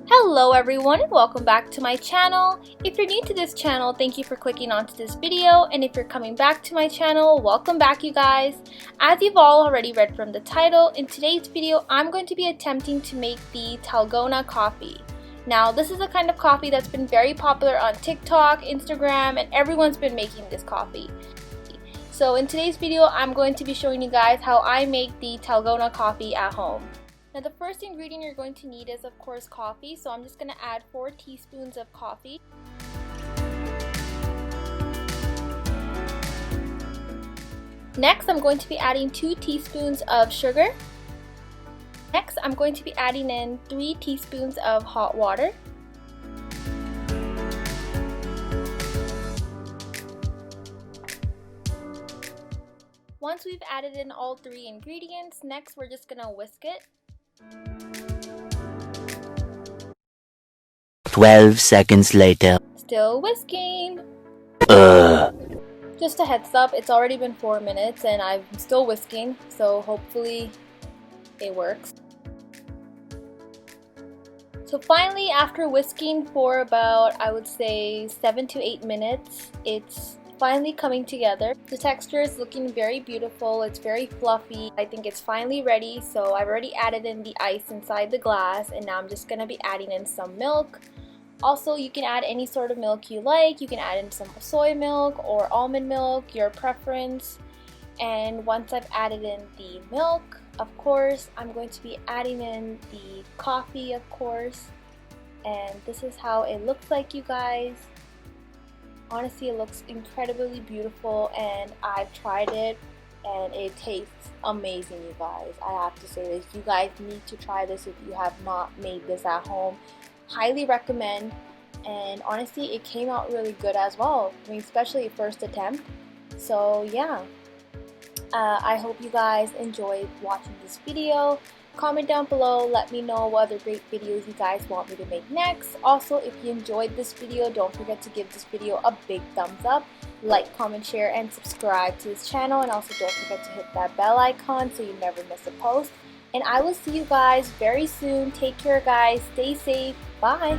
Hello everyone and welcome back to my channel. If you're new to this channel, thank you for clicking onto this video, and if you're coming back to my channel, welcome back you guys. As you've all already read from the title, in today's video I'm going to be attempting to make the Dalgona coffee. Now this is a kind of coffee that's been very popular on TikTok, Instagram, and everyone's been making this coffee. So in today's video I'm going to be showing you guys how I make the Dalgona coffee at home. Now the first ingredient you're going to need is of course coffee, so I'm just going to add 4 teaspoons of coffee. Next I'm going to be adding 2 teaspoons of sugar. Next I'm going to be adding in 3 teaspoons of hot water. Once we've added in all 3 ingredients, next we're just going to whisk it. 12 seconds later. Still whisking. Just a heads up, it's already been 4 minutes and I'm still whisking, so hopefully it works. So finally, after whisking for about, I would say 7 to 8 minutes, it's finally coming together. The texture is looking very beautiful, it's very fluffy. I think it's finally ready, so I've already added in the ice inside the glass, and now I'm just going to be adding in some milk. Also, you can add any sort of milk you like. You can add in some soy milk or almond milk, your preference. And once I've added in the milk, of course, I'm going to be adding in the coffee, of course. And this is how it looks like, you guys. Honestly, it looks incredibly beautiful, and I've tried it and it tastes amazing, you guys. I have to say this. You guys need to try this if you have not made this at home. Highly recommend, and honestly it came out really good as well. I mean, especially first attempt. So yeah, I hope you guys enjoyed watching this video. Comment down below, let me know what other great videos you guys want me to make next. Also, if you enjoyed this video, don't forget to give this video a big thumbs up. Like, comment, share, and subscribe to this channel, and also don't forget to hit that bell icon so you never miss a post. And I will see you guys very soon. Take care guys, stay safe, bye!